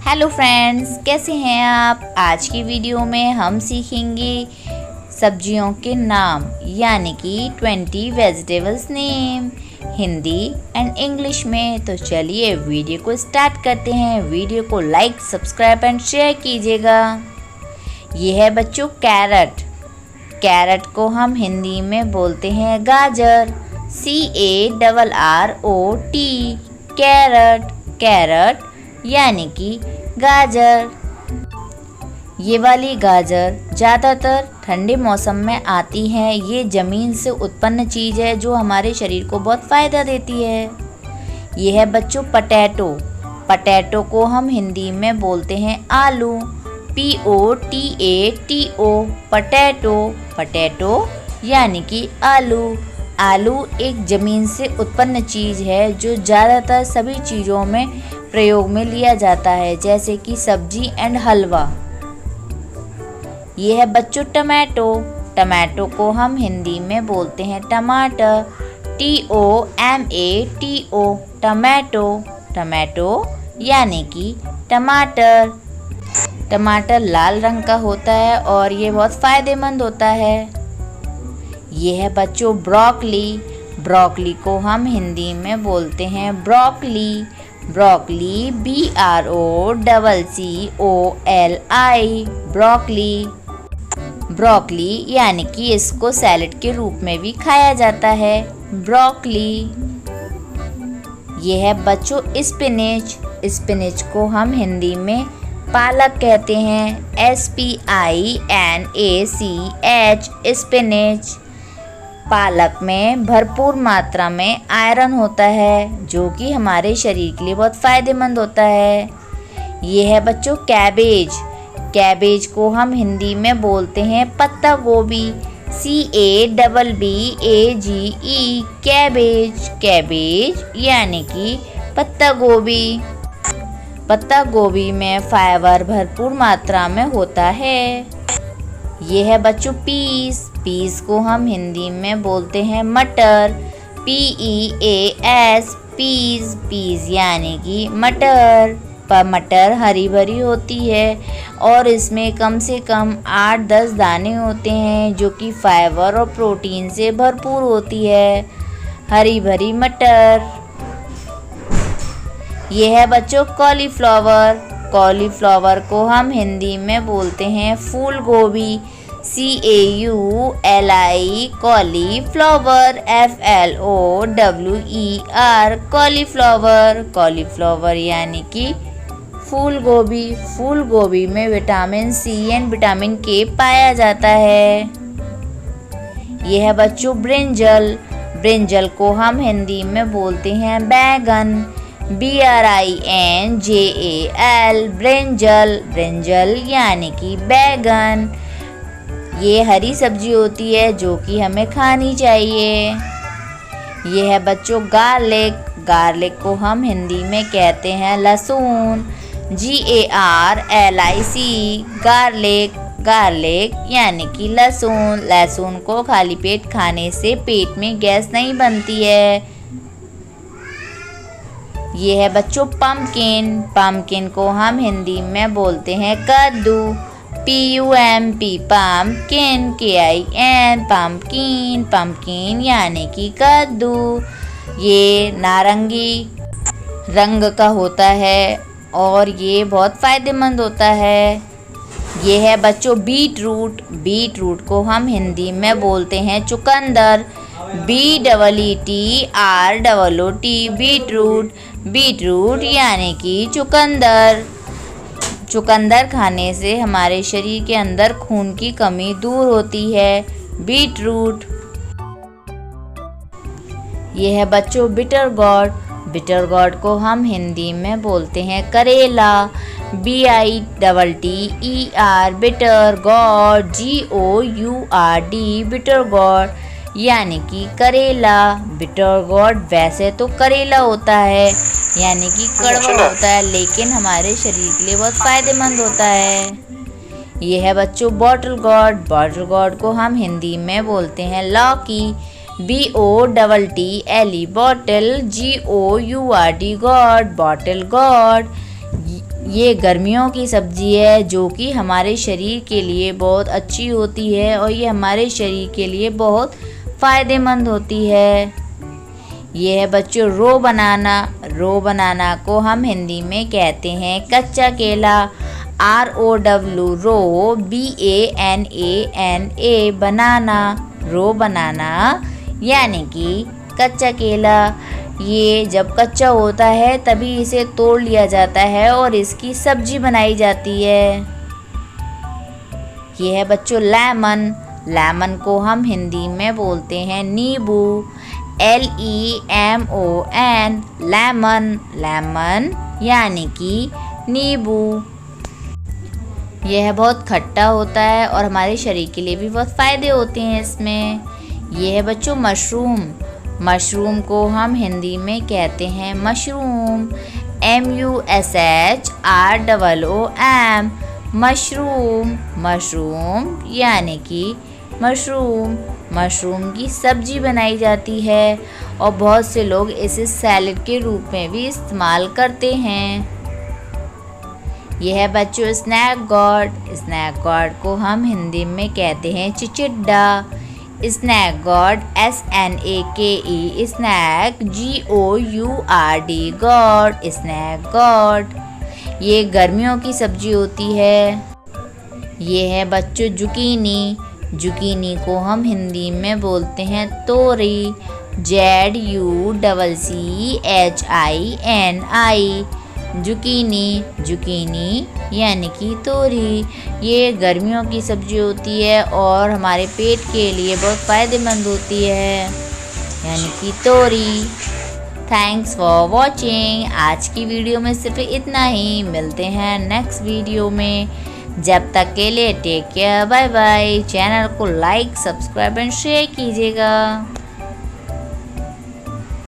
Hello friends, कैसे हैं आप। आज की वीडियो में हम सीखेंगे सब्जियों के नाम यानी कि 20 vegetables name Hindi and English में। तो चलिए वीडियो को स्टार्ट करते हैं। वीडियो को लाइक, सब्सक्राइब एंड शेयर कीजिएगा। ये है बच्चों कैरेट। कैरेट को हम हिंदी में बोलते हैं गाजर, CARROT। कैरेट, कैरेट यानी कि गाजर। ये वाली गाजर ज़्यादातर ठंडे मौसम में आती है। ये ज़मीन से उत्पन्न चीज़ है जो हमारे शरीर को बहुत फ़ायदा देती है। ये है बच्चों पटैटो। पटैटो को हम हिंदी में बोलते हैं आलू, POTATO। पटैटो, पटैटो यानी कि आलू। आलू एक ज़मीन से उत्पन्न चीज़ है जो ज़्यादातर सभी चीज़ों में प्रयोग में लिया जाता है, जैसे कि सब्जी एंड हलवा। ये है बच्चों टमाटो। टमाटो को हम हिंदी में बोलते हैं टमाटर, TOMATO। टमाटो, टमाटो यानी कि टमाटर। टमाटर लाल रंग का होता है और ये बहुत फ़ायदेमंद होता है। ये है बच्चों ब्रोकली। ब्रोकली को हम हिंदी में बोलते हैं broccoli. Broccoli BROCCOLI। Broccoli, broccoli यानी कि इसको सैलेड के रूप में भी खाया जाता है, ब्रोकली। ये है बच्चों स्पिनच। स्पिनच को हम हिंदी में पालक कहते हैं, SPINACH। स्पिनच। पालक में भरपूर मात्रा में आयरन होता है जो कि हमारे शरीर के लिए बहुत फ़ायदेमंद होता है। ये है बच्चों कैबेज। कैबेज को हम हिंदी में बोलते हैं पत्ता गोभी, CABBAGE। कैबेज, कैबेज यानी कि पत्ता गोभी। पत्ता गोभी में फाइबर भरपूर मात्रा में होता है। ये है बच्चों पीस। पीस को हम हिंदी में बोलते हैं मटर, PEAS। पीस, पीस यानी कि मटर। पर मटर हरी भरी होती है और इसमें कम से कम 8-10 दाने होते हैं जो कि फाइबर और प्रोटीन से भरपूर होती है, हरी भरी मटर। ये है बच्चों कॉलीफ्लावर। कॉलीफ्लावर को हम हिंदी में बोलते हैं फूल गोभी, CAULI। Cauliflower, FLOWER। Cauliflower, cauliflower यानी कि फूल गोभी। फूल गोभी में vitamin C and vitamin K पाया जाता है। यह है बच्चों ब्रिंजल। ब्रिंजल को हम हिंदी में बोलते हैं बैगन, BRINJAL। ब्रिंजल, ब्रिंजल यानी कि बैगन। ये हरी सब्जी होती है जो कि हमें खानी चाहिए। ये है बच्चों गार्लिक। गार्लिक को हम हिंदी में कहते हैं लहसुन, GARLIC। गार्लिक, गार्लिक यानी कि लहसुन। लहसुन को खाली पेट खाने से पेट में गैस नहीं बनती है। ये है बच्चों पम्पकिन। पम्पकिन को हम हिंदी में बोलते हैं कद्दू, PUMP। Pumpkin, KIN। Pumpkin, pumpkin यानी कि कद्दू। ये नारंगी रंग का होता है और ये बहुत फ़ायदेमंद होता है। ये है बच्चों बीट रूट। बीट रूट को हम हिंदी में बोलते हैं चुकंदर, BEETROOT। Beetroot, beetroot यानी कि चुकंदर। चुकंदर खाने से हमारे शरीर के अंदर खून की कमी दूर होती है, बीट रूट। यह है बच्चों बिटर गॉर्ड। बिटर गॉर्ड को हम हिंदी में बोलते हैं करेला, BITTER। Bitter gourd, GOURD। Bitter gourd यानी कि करेला। बिटर गॉर्ड वैसे तो करेला होता है यानी कि कड़वा होता है, लेकिन हमारे शरीर के लिए बहुत फ़ायदेमंद होता है। यह है बच्चों बॉटल गॉर्ड। बॉटल गॉर्ड को हम हिंदी में बोलते हैं लौकी, BOTTLE। Bottle, GOURD। God, bottle God. ये गर्मियों की सब्जी है जो कि हमारे शरीर के लिए बहुत अच्छी होती है और ये हमारे शरीर के लिए बहुत फ़ायदेमंद होती है। ये है बच्चों रो बनाना। रो बनाना को हम हिंदी में कहते हैं कच्चा केला। ROW रो, BANANA बनाना, रो बनाना यानी कि कच्चा केला। ये जब कच्चा होता है तभी इसे तोड़ लिया जाता है और इसकी सब्जी बनाई जाती है। ये है बच्चों लेमन। लेमन को हम हिंदी में बोलते हैं नींबू। LEMON lemon. लेमन यानी कि नींबू। यह बहुत खट्टा होता है और हमारे शरीर के लिए भी बहुत फ़ायदे होते हैं इसमें। यह है बच्चों मशरूम। मशरूम को हम हिंदी में कहते हैं मशरूम। MUSHROOM mushroom. मशरूम यानी कि मशरूम। मशरूम की सब्जी बनाई जाती है और बहुत से लोग इसे सैलेड के रूप में भी इस्तेमाल करते हैं। यह है बच्चों स्नैक गॉड। स्नैक गॉड को हम हिंदी में कहते हैं चिचिड्डा। Snake gourd SNAKE snake GOURD gourd. Snake gourd ये गर्मियों की सब्जी होती है। ये है बच्चों जुकीनी। जुकीनी को हम हिंदी में बोलते हैं तोरी। ZUCCHINI zucchini. जुकीनी यानी कि तोरी ये गर्मियों की सब्जी होती है और हमारे पेट के लिए बहुत फ़ायदेमंद होती है यानी कि तोरी। Thanks for watching. आज की वीडियो में सिर्फ इतना ही। मिलते हैं नेक्स्ट वीडियो में। जब तक के लिए take care, bye bye. Channel को लाइक, सब्सक्राइब एंड शेयर कीजिएगा।